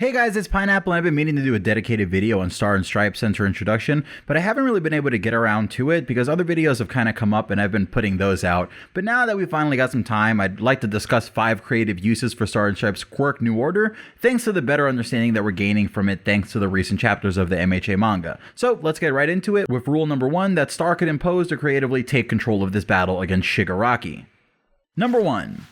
Hey guys, it's Pineapple, and I've been meaning to do a dedicated video on Star and Stripe since her introduction, but I haven't really been able to get around to it because other videos have kind of come up and I've been putting those out. But now that we finally got some time, I'd like to discuss 5 creative uses for Star and Stripe's Quirk New Order, thanks to the better understanding that we're gaining from it thanks to the recent chapters of the MHA manga. So let's get right into it with rule number 1 that Star could impose to creatively take control of this battle against Shigaraki. Number 1.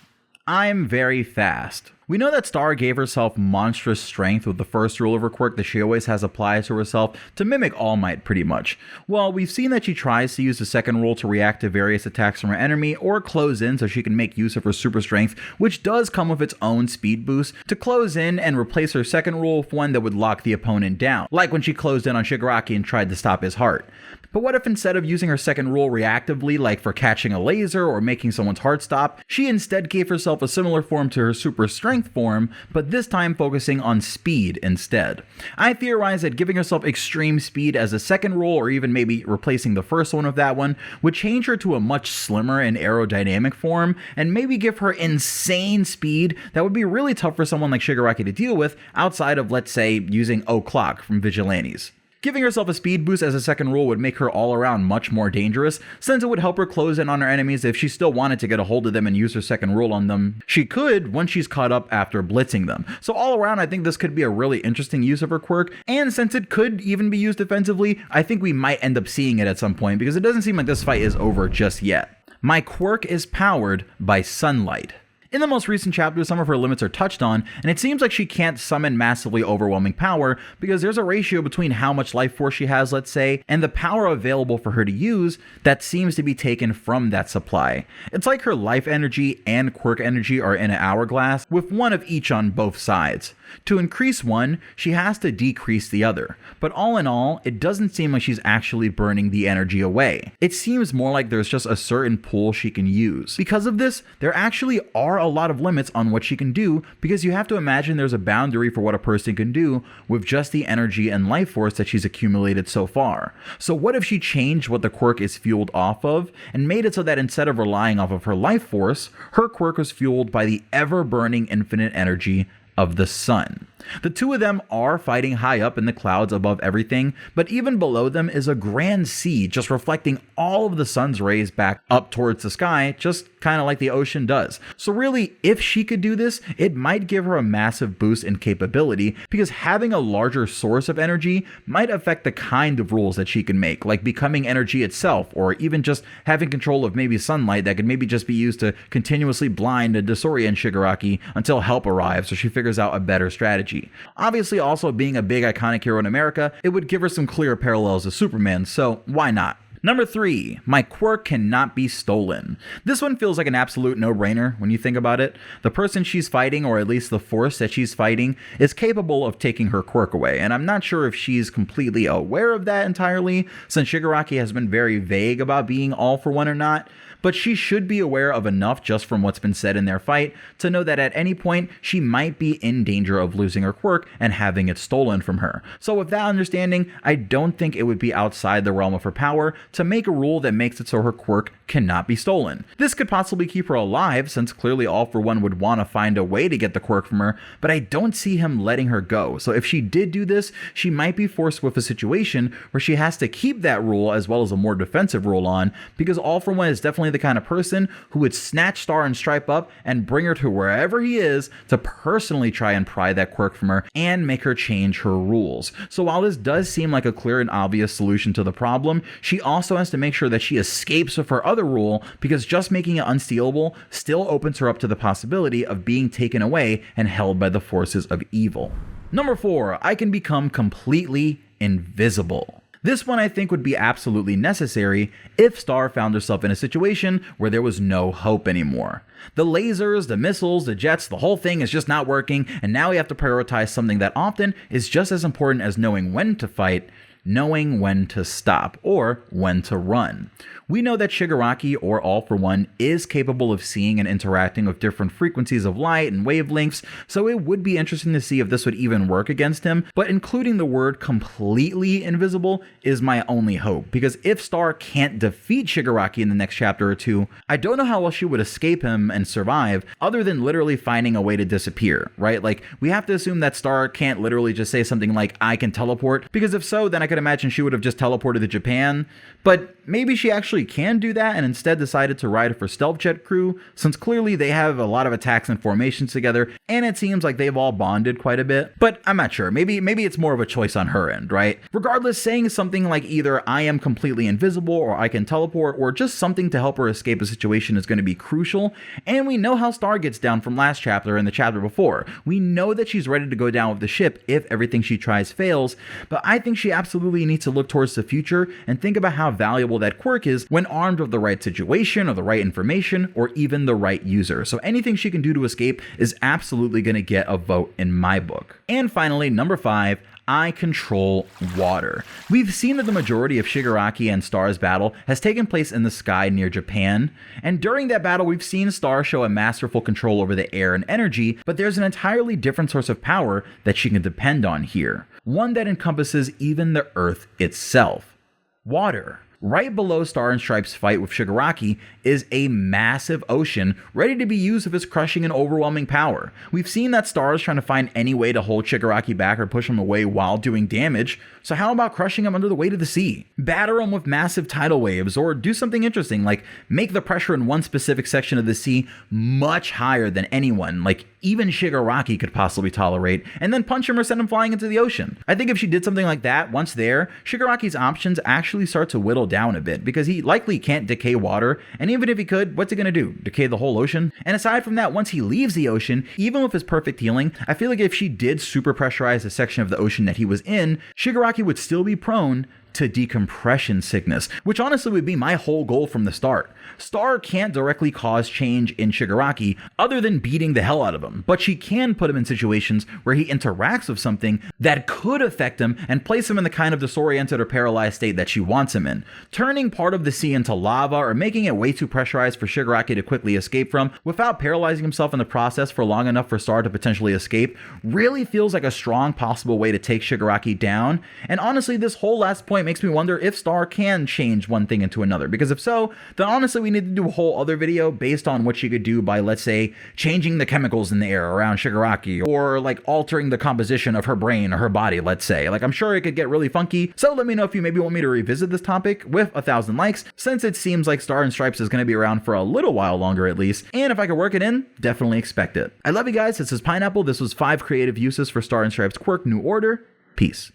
I'm very fast. We know that Star gave herself monstrous strength with the first rule of her quirk that she always has applied to herself to mimic All Might pretty much. Well, we've seen that she tries to use the second rule to react to various attacks from her enemy or close in so she can make use of her super strength, which does come with its own speed boost, to close in and replace her second rule with one that would lock the opponent down, like when she closed in on Shigaraki and tried to stop his heart. But what if instead of using her second rule reactively, like for catching a laser or making someone's heart stop, she instead gave herself a similar form to her super strength form, but this time focusing on speed instead? I theorize that giving herself extreme speed as a second rule, or even maybe replacing the first one of that one, would change her to a much slimmer and aerodynamic form, and maybe give her insane speed that would be really tough for someone like Shigaraki to deal with outside of, let's say, using O'Clock from Vigilantes. Giving herself a speed boost as a second rule would make her all around much more dangerous, since it would help her close in on her enemies if she still wanted to get a hold of them and use her second rule on them. She could once she's caught up after blitzing them. So all around, I think this could be a really interesting use of her quirk, and since it could even be used defensively, I think we might end up seeing it at some point because it doesn't seem like this fight is over just yet. My quirk is powered by sunlight. In the most recent chapter, some of her limits are touched on, and it seems like she can't summon massively overwhelming power because there's a ratio between how much life force she has, let's say, and the power available for her to use that seems to be taken from that supply. It's like her life energy and quirk energy are in an hourglass, with one of each on both sides. To increase one, she has to decrease the other, but all in all, it doesn't seem like she's actually burning the energy away. It seems more like there's just a certain pool she can use. Because of this, there actually are a lot of limits on what she can do, because you have to imagine there's a boundary for what a person can do with just the energy and life force that she's accumulated so far. So what if she changed what the quirk is fueled off of, and made it so that instead of relying off of her life force, her quirk was fueled by the ever-burning infinite energy of the sun? The two of them are fighting high up in the clouds above everything, but even below them is a grand sea just reflecting all of the sun's rays back up towards the sky, just kind of like the ocean does. So really, if she could do this, it might give her a massive boost in capability, because having a larger source of energy might affect the kind of rules that she can make, like becoming energy itself, or even just having control of maybe sunlight that could maybe just be used to continuously blind and disorient Shigaraki until help arrives or she figures out a better strategy. Obviously, also being a big iconic hero in America, it would give her some clear parallels to Superman, so why not? Number 3, my quirk cannot be stolen. This one feels like an absolute no-brainer when you think about it. The person she's fighting, or at least the force that she's fighting, is capable of taking her quirk away, and I'm not sure if she's completely aware of that entirely, since Shigaraki has been very vague about being all for one or not, but she should be aware of enough just from what's been said in their fight to know that at any point she might be in danger of losing her quirk and having it stolen from her. So with that understanding, I don't think it would be outside the realm of her power to make a rule that makes it so her quirk cannot be stolen. This could possibly keep her alive, since clearly All For One would want to find a way to get the quirk from her, but I don't see him letting her go. So if she did do this, she might be forced with a situation where she has to keep that rule as well as a more defensive rule on, because All For One is definitely the kind of person who would snatch Star and Stripe up and bring her to wherever he is to personally try and pry that quirk from her and make her change her rules. So while this does seem like a clear and obvious solution to the problem, she also has to make sure that she escapes with her other rule, because just making it unstealable still opens her up to the possibility of being taken away and held by the forces of evil. Number 4, I can become completely invisible. This one I think would be absolutely necessary if Star found herself in a situation where there was no hope anymore. The lasers, the missiles, the jets, the whole thing is just not working, and now we have to prioritize something that often is just as important as knowing when to fight: knowing when to stop or when to run. We know that Shigaraki, or All for One, is capable of seeing and interacting with different frequencies of light and wavelengths, so it would be interesting to see if this would even work against him, but including the word completely invisible is my only hope, because if Star can't defeat Shigaraki in the next chapter or two, I don't know how else she would escape him and survive other than literally finding a way to disappear, right? Like, we have to assume that Star can't literally just say something like, I can teleport, because if so, then I could imagine she would have just teleported to Japan, but maybe she actually can do that and instead decided to ride for Stealth Jet crew, since clearly they have a lot of attacks and formations together, and it seems like they've all bonded quite a bit, but I'm not sure. Maybe it's more of a choice on her end, right? Regardless, saying something like either I am completely invisible or I can teleport or just something to help her escape a situation is going to be crucial, and we know how Star gets down from last chapter and the chapter before. We know that she's ready to go down with the ship if everything she tries fails, but I think she absolutely needs to look towards the future and think about how valuable that Quirk is when armed with the right situation or the right information or even the right user. So anything she can do to escape is absolutely going to get a vote in my book. And finally, number 5, I control water. We've seen that the majority of Shigaraki and Star's battle has taken place in the sky near Japan, and during that battle we've seen Star show a masterful control over the air and energy, but there's an entirely different source of power that she can depend on here, one that encompasses even the Earth itself: water. Right below Star and Stripe's fight with Shigaraki is a massive ocean ready to be used with its crushing and overwhelming power. We've seen that Star is trying to find any way to hold Shigaraki back or push him away while doing damage, so how about crushing him under the weight of the sea? Batter him with massive tidal waves, or do something interesting like make the pressure in one specific section of the sea much higher than anyone, like even Shigaraki could possibly tolerate, and then punch him or send him flying into the ocean. I think if she did something like that, once there, Shigaraki's options actually start to whittle down a bit, because he likely can't decay water, and even if he could, what's it gonna do? Decay the whole ocean? And aside from that, once he leaves the ocean, even with his perfect healing, I feel like if she did super pressurize the section of the ocean that he was in, Shigaraki would still be prone to decompression sickness, which honestly would be my whole goal from the start. Star can't directly cause change in Shigaraki other than beating the hell out of him, but she can put him in situations where he interacts with something that could affect him and place him in the kind of disoriented or paralyzed state that she wants him in. Turning part of the sea into lava or making it way too pressurized for Shigaraki to quickly escape from without paralyzing himself in the process for long enough for Star to potentially escape really feels like a strong possible way to take Shigaraki down, and honestly this whole last point makes me wonder if Star can change one thing into another, because if so, then honestly we need to do a whole other video based on what she could do by, let's say, changing the chemicals in the air around Shigaraki, or like altering the composition of her brain or her body, let's say. Like, I'm sure it could get really funky, so let me know if you maybe want me to revisit this topic with 1,000 likes, since it seems like Star and Stripes is going to be around for a little while longer at least, and if I could work it in, definitely expect it. I love you guys, this is Pineapple, this was 5 creative uses for Star and Stripes Quirk New Order. Peace.